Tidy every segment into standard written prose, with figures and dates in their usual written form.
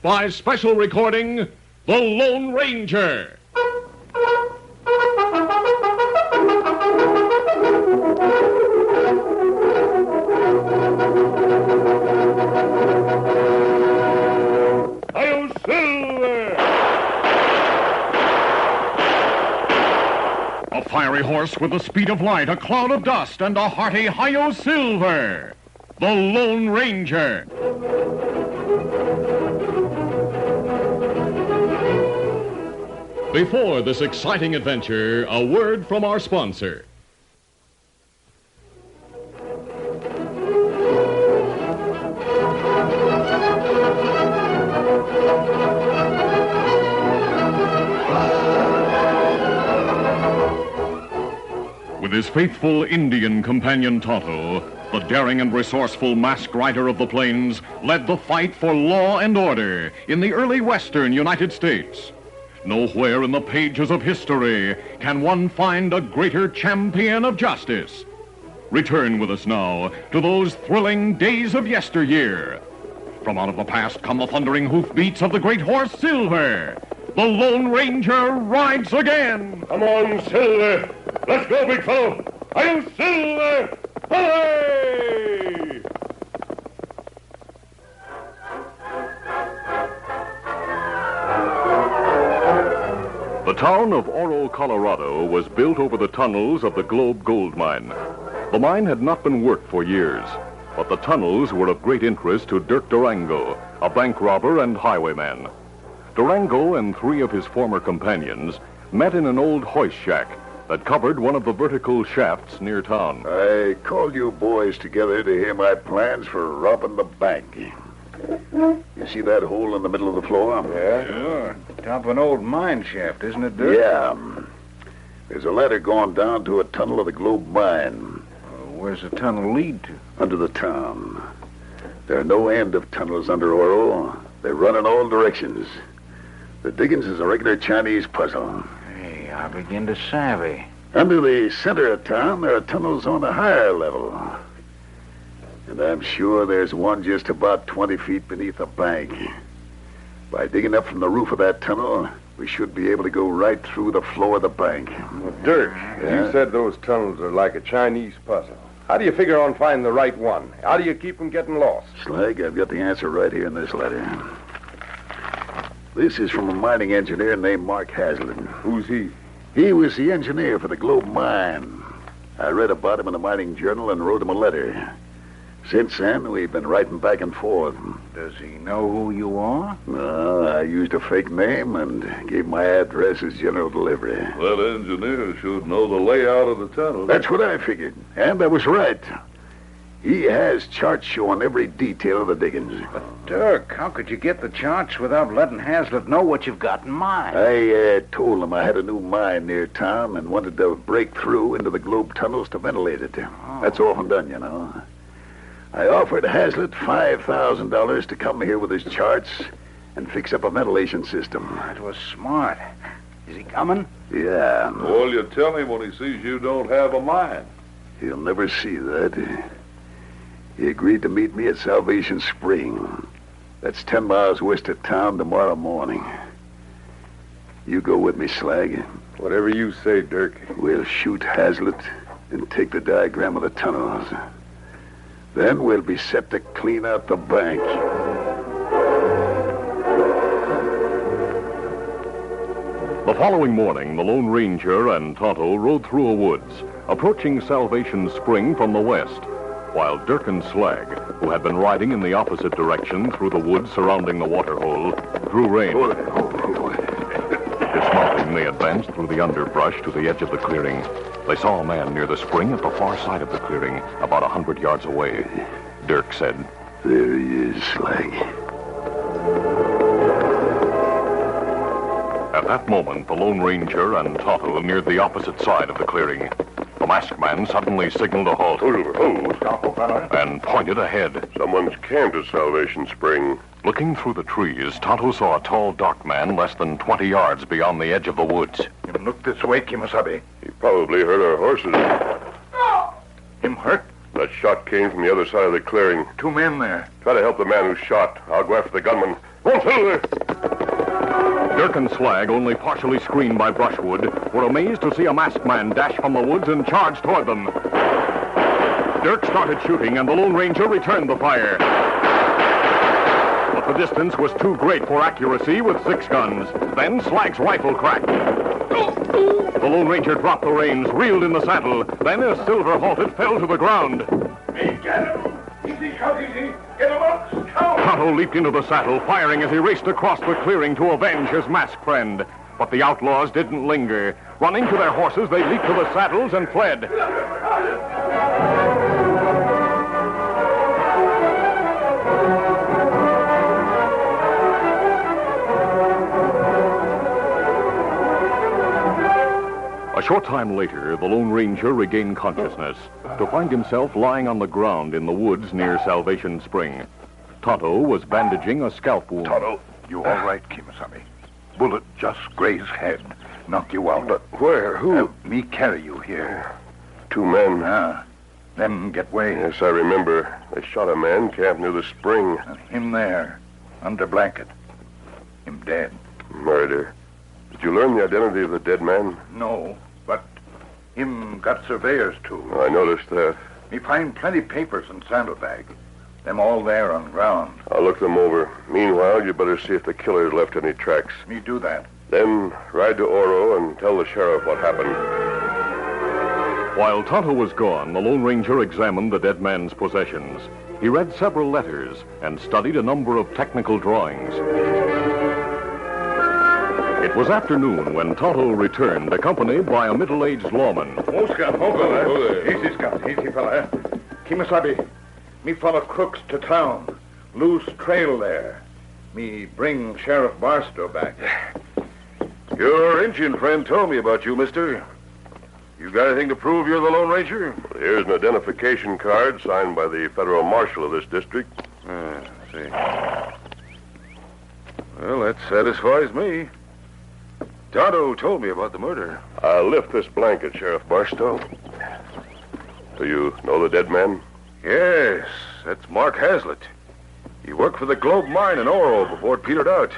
by special recording, The Lone Ranger. Hi-yo, Silver! A fiery horse with the speed of light, a cloud of dust, and a hearty Hi-yo, Silver! The Lone Ranger. Before this exciting adventure, a word from our sponsor. With his faithful Indian companion Tonto, the daring and resourceful masked rider of the plains led the fight for law and order in the early western United States. Nowhere in the pages of history can one find a greater champion of justice. Return with us now to those thrilling days of yesteryear. From out of the past come the thundering hoofbeats of the great horse Silver. The Lone Ranger rides again. Come on, Silver. Let's go, big fellow. Hi-yo, Silver! Hooray! The town of Oro, Colorado was built over the tunnels of the Globe Gold Mine. The mine had not been worked for years, but the tunnels were of great interest to Dirk Durango, a bank robber and highwayman. Durango and three of his former companions met in an old hoist shack that covered one of the vertical shafts near town. I called you boys together to hear my plans for robbing the bank. You see that hole in the middle of the floor? Yeah, sure. Top of an old mine shaft, isn't it, Dirk? Yeah. There's a ladder going down to a tunnel of the Globe Mine. Where's the tunnel lead to? Under the town. There are no end of tunnels under Oro. They run in all directions. The diggings is a regular Chinese puzzle. Hey, I begin to savvy. Under the center of town, there are tunnels on the higher level. And I'm sure there's one just about 20 feet beneath the bank. By digging up from the roof of that tunnel, we should be able to go right through the floor of the bank. Well, Dirk, Yeah? you said those tunnels are like a Chinese puzzle. How do you figure on finding the right one? How do you keep from getting lost? Slag, I've got the answer right here in this letter. This is from a mining engineer named Mark Hazlitt. Who's he? He was the engineer for the Globe Mine. I read about him in the mining journal and wrote him a letter. Since then, we've been writing back and forth. Does he know who you are? No, I used a fake name and gave my address as general delivery. That engineer should know the layout of the tunnel. That's what I figured, and I was right. He has charts showing every detail of the diggings. Dirk, how could you get the charts without letting Hazlitt know what you've got in mind? I told him I had a new mine near town and wanted to break through into the Globe tunnels to ventilate it. That's often done, you know. I offered Hazlitt $5,000 to come here with his charts and fix up a ventilation system. That was smart. Is he coming? Yeah. Well, you tell him when he sees you don't have a mine. He'll never see that. He agreed to meet me at Salvation Spring. That's 10 miles west of town tomorrow morning. You go with me, Slag. Whatever you say, Dirk. We'll shoot Hazlitt and take the diagram of the tunnels. Then we'll be set to clean out the bank. The following morning, the Lone Ranger and Tonto rode through a woods, approaching Salvation Spring from the west, while Dirk and Slag, who had been riding in the opposite direction through the woods surrounding the waterhole, drew rein. Dismounting, they advanced through the underbrush to the edge of the clearing. They saw a man near the spring at the far side of the clearing, about 100 yards away. Dirk said, There he is, Slag. At that moment, the Lone Ranger and Tonto neared the opposite side of the clearing. The masked man suddenly signaled a halt and pointed ahead. Someone's camped at Salvation Spring. Looking through the trees, Tonto saw a tall, dark man less than 20 yards beyond the edge of the woods. Look this way, Kimasabi. He probably hurt our horses. Him hurt? That shot came from the other side of the clearing. 2 men there. Try to help the man who shot. I'll go after the gunman. Roll through there. Dirk and Slag, only partially screened by brushwood, were amazed to see a masked man dash from the woods and charge toward them. Dirk started shooting, and the Lone Ranger returned the fire. But the distance was too great for accuracy with 6 guns. Then Slag's rifle cracked. The Lone Ranger dropped the reins, reeled in the saddle. Then, as Silver halted, fell to the ground. Hey, get him! Easy, Scout, easy! Get him up! Scout! Tonto leaped into the saddle, firing as he raced across the clearing to avenge his masked friend. But the outlaws didn't linger. Running to their horses, they leaped to the saddles and fled. A short time later, the Lone Ranger regained consciousness to find himself lying on the ground in the woods near Salvation Spring. Tonto was bandaging a scalp wound. Tonto, you all right, Kimasabi? Bullet just grazed head. Knock you out. But where? Who? Me carry you here. 2 men. Them get way. Yes, I remember. They shot a man camped near the spring. And him there, under blanket. Him dead. Murder. Did you learn the identity of the dead man? No, but him got surveyors too. I noticed that. Me find plenty papers in saddlebag. Them all there on ground. I'll look them over. Meanwhile, you better see if the killers left any tracks. Me do that. Then ride to Oro and tell the sheriff what happened. While Tonto was gone, the Lone Ranger examined the dead man's possessions. He read several letters and studied a number of technical drawings. It was afternoon when Tonto returned, accompanied by a middle-aged lawman. Oh, Scout, hold on. Easy, Scout, easy, fella. Kimasabi, me follow crooks to town. Loose trail there. Me bring Sheriff Barstow back. Your Indian friend told me about you, mister. You got anything to prove you're the Lone Ranger? Well, here's an identification card signed by the federal marshal of this district. See. Well, that satisfies me. Tonto told me about the murder. I'll lift this blanket, Sheriff Barstow. Do you know the dead man? Yes, that's Mark Hazlitt. He worked for the Globe Mine in Oro before it petered out.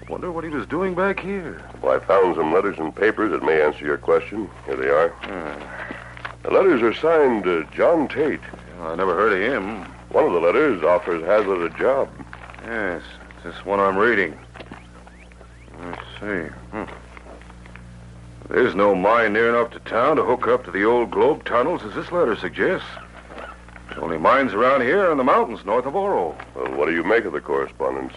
Wonder what he was doing back here. Well, I found some letters and papers that may answer your question. Here they are. The letters are signed John Tate. I never heard of him. One of the letters offers Hazlitt a job. Yes, it's this one I'm reading. Let's see. There's no mine near enough to town to hook up to the old Globe tunnels, as this letter suggests. There's only mines around here in the mountains north of Oro. Well, what do you make of the correspondence?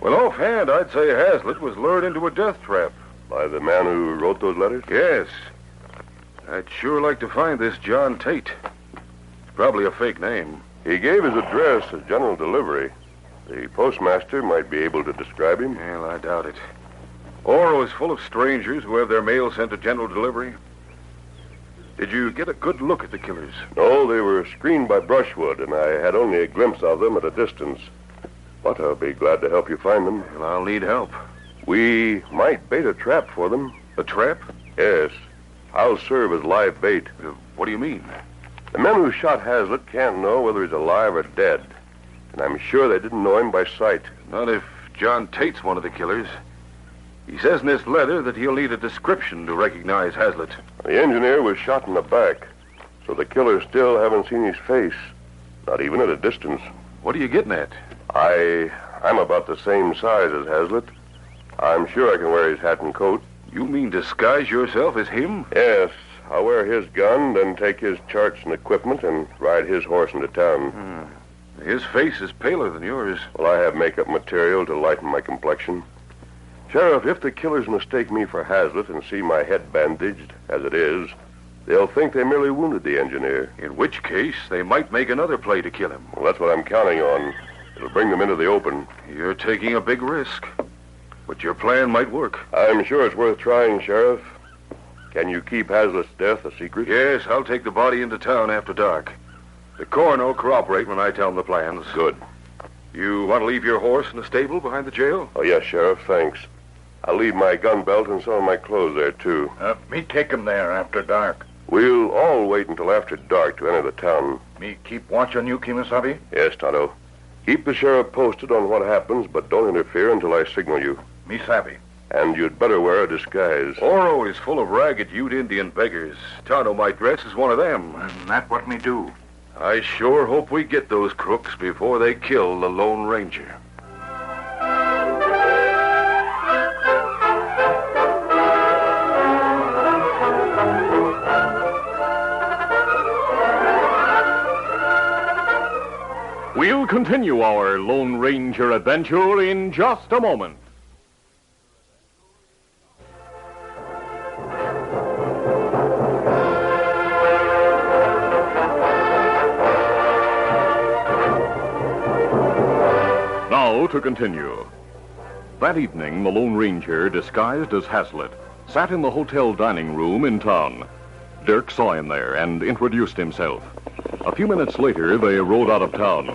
Well, offhand, I'd say Hazlitt was lured into a death trap. By the man who wrote those letters? Yes. I'd sure like to find this John Tate. It's probably a fake name. He gave his address as general delivery. The postmaster might be able to describe him. Well, I doubt it. Oro is full of strangers who have their mail sent to general delivery. Did you get a good look at the killers? No, they were screened by brushwood, and I had only a glimpse of them at a distance. But I'll be glad to help you find them. Well, I'll need help. We might bait a trap for them. A trap? Yes. I'll serve as live bait. What do you mean? The men who shot Hazlitt can't know whether he's alive or dead. And I'm sure they didn't know him by sight. Not if John Tate's one of the killers. He says in this letter that he'll need a description to recognize Hazlitt. The engineer was shot in the back, so the killers still haven't seen his face. Not even at a distance. What are you getting at? I'm about the same size as Hazlitt. I'm sure I can wear his hat and coat. You mean disguise yourself as him? Yes. I'll wear his gun, then take his charts and equipment and ride his horse into town. His face is paler than yours. Well, I have makeup material to lighten my complexion. Sheriff, if the killers mistake me for Hazlitt and see my head bandaged, as it is, they'll think they merely wounded the engineer. In which case, they might make another play to kill him. Well, that's what I'm counting on. It'll bring them into the open. You're taking a big risk. But your plan might work. I'm sure it's worth trying, Sheriff. Can you keep Hazlitt's death a secret? Yes, I'll take the body into town after dark. The coroner will cooperate when I tell him the plans. Good. You want to leave your horse in the stable behind the jail? Oh, yes, Sheriff, thanks. I'll leave my gun belt and some of my clothes there, too. Me take 'em there after dark. We'll all wait until after dark to enter the town. Me keep watch on you, Kimasabi? Yes, Tonto. Keep the sheriff posted on what happens, but don't interfere until I signal you. Me savvy. And you'd better wear a disguise. Oro is full of ragged Ute Indian beggars. Tonto might dress as one of them. And that what me do. I sure hope we get those crooks before they kill the Lone Ranger. We'll continue our Lone Ranger adventure in just a moment. Now to continue. That evening, the Lone Ranger, disguised as Hazlitt, sat in the hotel dining room in town. Dirk saw him there and introduced himself. A few minutes later, they rode out of town.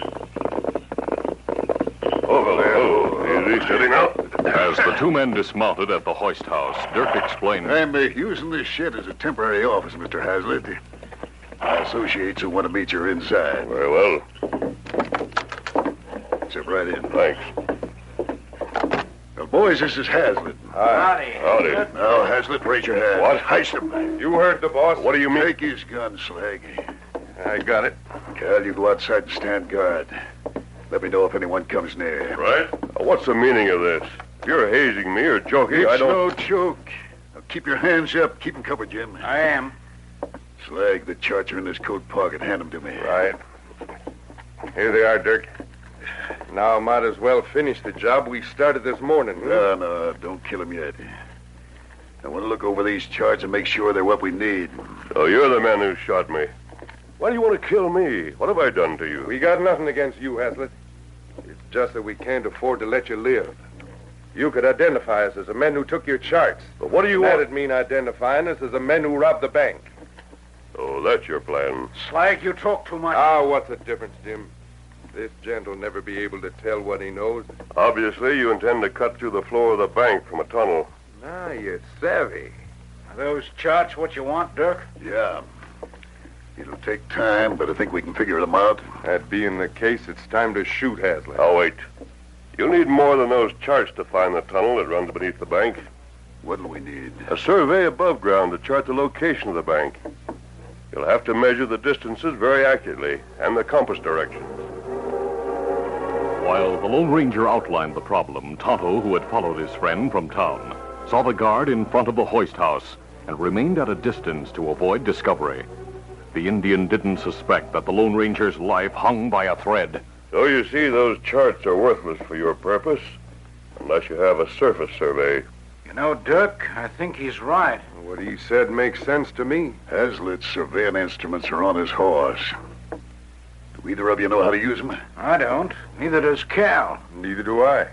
Easy, steady now. As the two men dismounted at the hoist house, Dirk explained. I'm using this shed as a temporary office, Mr. Hazlitt. My associates who want to meet you are inside. Very well. Step right in. Thanks. Well, boys, this is Hazlitt. Howdy. Now, Hazlitt, raise your hand. What? Heist him. You heard the boss. What do you mean? Take his gun, Slag. I got it. Cal, you go outside and stand guard. Let me know if anyone comes near. Right? What's the meaning of this? If you're hazing me or joking, It's I don't... no joke. Now, keep your hands up. Keep them covered, Jim. I am. Slag, the charts are in this coat pocket. Hand them to me. Right. Here they are, Dirk. Now might as well finish the job we started this morning. No, don't kill him yet. I want to look over these charts and make sure they're what we need. So you're the man who shot me. Why do you want to kill me? What have I done to you? We got nothing against you, Hazlitt. It's just that we can't afford to let you live. You could identify us as the men who took your charts. But what do you want? That'd mean identifying us as the men who robbed the bank. Oh, that's your plan. Slag, you talk too much. What's the difference, Jim? This gent will never be able to tell what he knows. Obviously, you intend to cut through the floor of the bank from a tunnel. Now you're savvy. Are those charts what you want, Dirk? Yeah. It'll take time, but I think we can figure them out. That being the case, it's time to shoot Hazlitt. Now, wait. You'll need more than those charts to find the tunnel that runs beneath the bank. What'll we need? A survey above ground to chart the location of the bank. You'll have to measure the distances very accurately and the compass directions. While the Lone Ranger outlined the problem, Tonto, who had followed his friend from town, saw the guard in front of the hoist house and remained at a distance to avoid discovery. The Indian didn't suspect that the Lone Ranger's life hung by a thread. So you see, those charts are worthless for your purpose, unless you have a surface survey. You know, Dirk, I think he's right. What he said makes sense to me. Hazlitt's surveying instruments are on his horse. Do either of you know how to use them? I don't. Neither does Cal. Neither do I.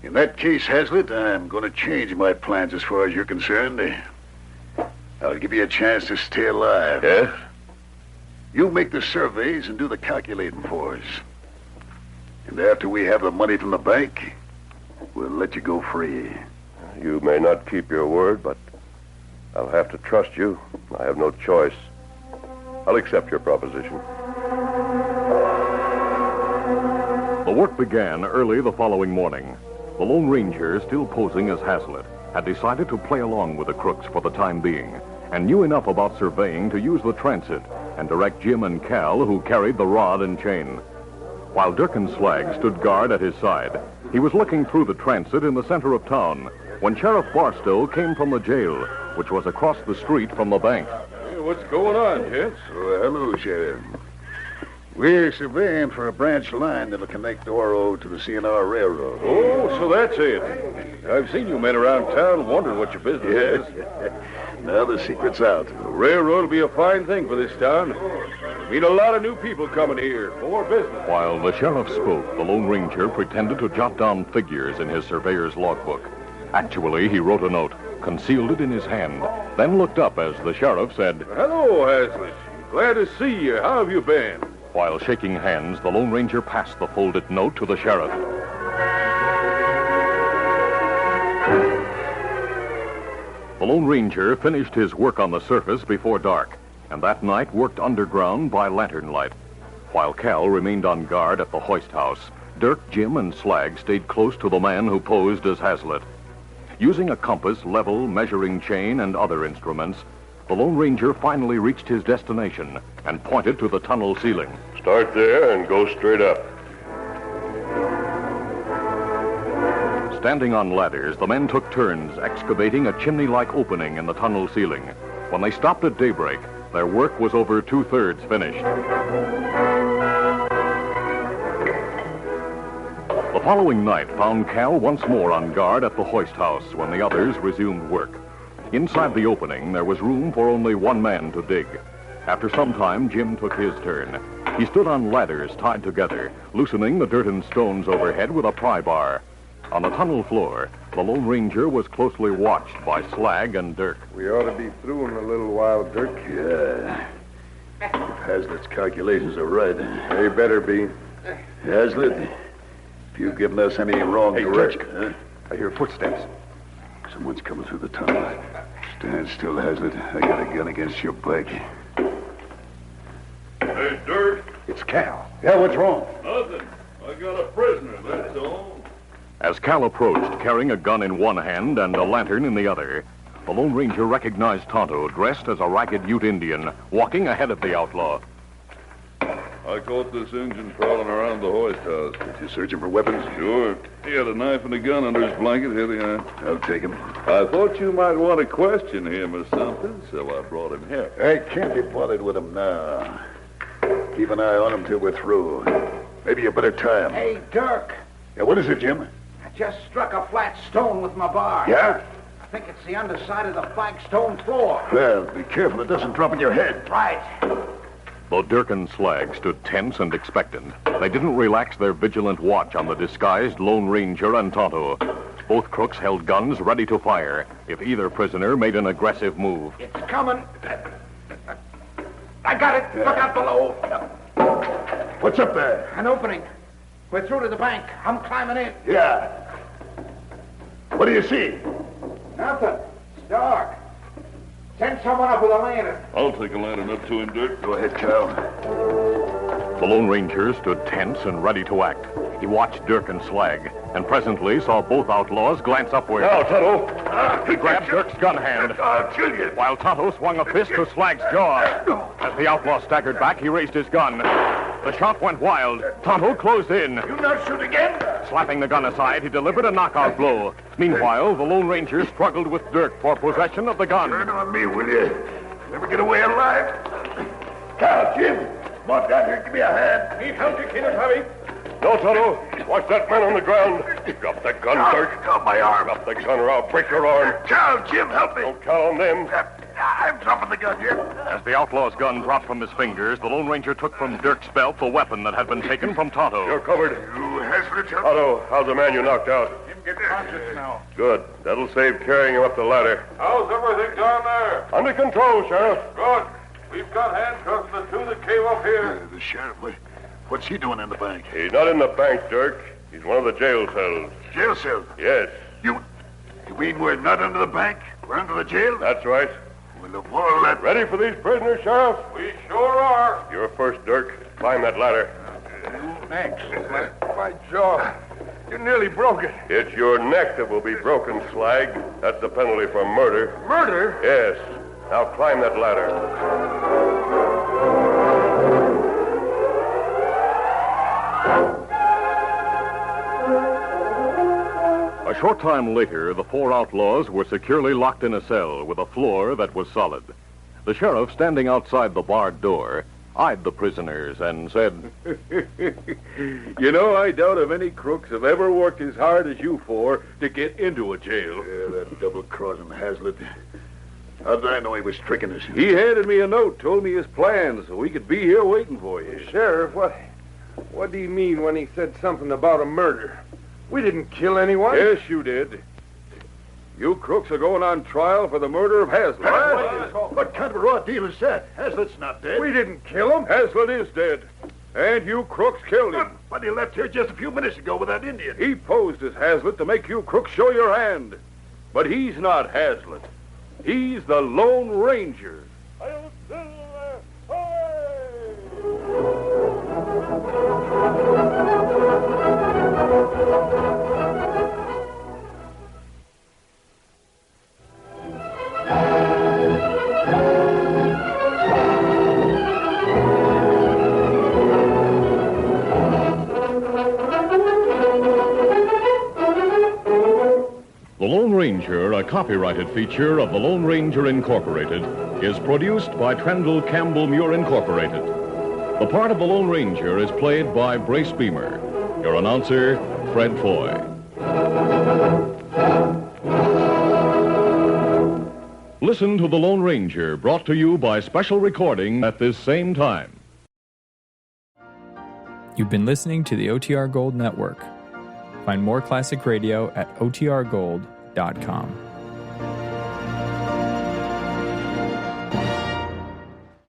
In that case, Hazlitt, I'm going to change my plans as far as you're concerned. I'll give you a chance to stay alive. Yes? You make the surveys and do the calculating for us. And after we have the money from the bank, we'll let you go free. You may not keep your word, but I'll have to trust you. I have no choice. I'll accept your proposition. The work began early the following morning. The Lone Ranger, still posing as Hazlitt, had decided to play along with the crooks for the time being and knew enough about surveying to use the transit and direct Jim and Cal, who carried the rod and chain. While Dirk and Slag stood guard at his side, he was looking through the transit in the center of town when Sheriff Barstow came from the jail, which was across the street from the bank. Hey, what's going on, gents? Hello, Sheriff. We're surveying for a branch line that'll connect Oro to the CNR Railroad. Oh, so that's it. I've seen you men around town wondering what your business is. Now the secret's out. The railroad will be a fine thing for this town. It'll mean a lot of new people coming here. More business. While the sheriff spoke, the Lone Ranger pretended to jot down figures in his surveyor's logbook. Actually, he wrote a note, concealed it in his hand, then looked up as the sheriff said, Hello, Hazlitt. Glad to see you. How have you been? While shaking hands, the Lone Ranger passed the folded note to the sheriff. The Lone Ranger finished his work on the surface before dark, and that night worked underground by lantern light. While Cal remained on guard at the hoist house, Dirk, Jim, and Slag stayed close to the man who posed as Hazlitt. Using a compass, level, measuring chain, and other instruments, the Lone Ranger finally reached his destination and pointed to the tunnel ceiling. Start there and go straight up. Standing on ladders, the men took turns excavating a chimney-like opening in the tunnel ceiling. When they stopped at daybreak, their work was over 2/3 finished. The following night found Cal once more on guard at the hoist house when the others resumed work. Inside the opening, there was room for only one man to dig. After some time, Jim took his turn. He stood on ladders tied together, loosening the dirt and stones overhead with a pry bar. On the tunnel floor, the Lone Ranger was closely watched by Slag and Dirk. We ought to be through in a little while, Dirk. Yeah. If Hazlitt's calculations are right. They better be. Hazlitt, if you've given us any wrong direction... Huh? I hear footsteps. Someone's coming through the tunnel. Stand still, Hazlitt. I got a gun against your back. Hey, Dirk. It's Cal. Yeah, what's wrong? Nothing. I got a prisoner, that's all. As Cal approached, carrying a gun in one hand and a lantern in the other, the Lone Ranger recognized Tonto, dressed as a ragged Ute Indian, walking ahead of the outlaw. I caught this Injun prowling around the hoist house. You searching for weapons? Sure. He had a knife and a gun under his blanket. Here they are. I'll take him. I thought you might want to question him or something, so I brought him here. I can't be bothered with him now. Keep an eye on him till we're through. Maybe a better time. Hey, Dirk. Yeah, what is it, Jim? I just struck a flat stone with my bar. Yeah? I think it's the underside of the flagstone floor. Well, be careful it doesn't drop on your head. Right. Though Dirk and Slag stood tense and expectant, they didn't relax their vigilant watch on the disguised Lone Ranger and Tonto. Both crooks held guns ready to fire if either prisoner made an aggressive move. It's coming. I got it. Look out below. What's up there? An opening. We're through to the bank. I'm climbing in. Yeah. What do you see? Nothing. It's dark. Send someone up with a lantern. I'll take a lantern up to him, Dirk. Go ahead, Cal. The Lone Ranger stood tense and ready to act. He watched Dirk and Slag, and presently saw both outlaws glance upward. Now, Tonto. He grabbed Dirk's gun hand, I'll kill you. while Tonto swung a fist to Slag's jaw. As the outlaw staggered back, he raised his gun. The shot went wild. Tonto closed in. You not shoot again? Slapping the gun aside, he delivered a knockout blow. Meanwhile, the Lone Ranger struggled with Dirk for possession of the gun. Turn on me, will you? Never get away alive. Cal, Jim, come on down here. Give me a hand. Need help, you kid, Tommy? No, Tonto. Watch that man on the ground. Drop that gun, Dirk. Drop my arm. Drop the gun or I'll break your arm. Cal, Jim, help me. Don't count on them. I'm dropping the gun here. As the outlaw's gun dropped from his fingers, the Lone Ranger took from Dirk's belt the weapon that had been taken from Tonto. You're covered. You Hazlitt, help. Tonto, how's the man you knocked out? Him get conscious now. Good. That'll save carrying him up the ladder. How's everything down there? Under control, Sheriff. Good. We've got handcuffs on the two that came up here. The sheriff, what's he doing in the bank? He's not in the bank, Dirk. He's one of the jail cells. Jail cell. Yes, You mean we're not under the bank? We're under the jail? that's right. Well, of all that... Ready for these prisoners, Sheriff? We sure are. You're first, Dirk. Climb that ladder. Thanks. My jaw. You nearly broke it. It's your neck that will be broken, Slag. That's the penalty for murder. Murder? Yes. Now climb that ladder. A short time later, the four outlaws were securely locked in a cell with a floor that was solid. The sheriff, standing outside the barred door, eyed the prisoners and said, You know, I doubt if any crooks have ever worked as hard as you four to get into a jail. Yeah, that double-crossing Hazlitt. How did I know he was tricking us? He handed me a note, told me his plans, so we could be here waiting for you. Sheriff, what do you mean when he said something about a murder? We didn't kill anyone. Yes, you did. You crooks are going on trial for the murder of Hazlitt. What kind of a raw deal is that? Hazlitt's not dead. We didn't kill him. Hazlitt is dead. And you crooks killed him. But he left here just a few minutes ago with that Indian. He posed as Hazlitt to make you crooks show your hand. But he's not Hazlitt. He's the Lone Ranger. Ranger, a copyrighted feature of the Lone Ranger Incorporated, is produced by Trendle Campbell Muir Incorporated. The part of the Lone Ranger is played by Brace Beamer. Your announcer, Fred Foy. Listen to The Lone Ranger, brought to you by special recording at this same time. You've been listening to the OTR Gold Network. Find more classic radio at otrgold.com.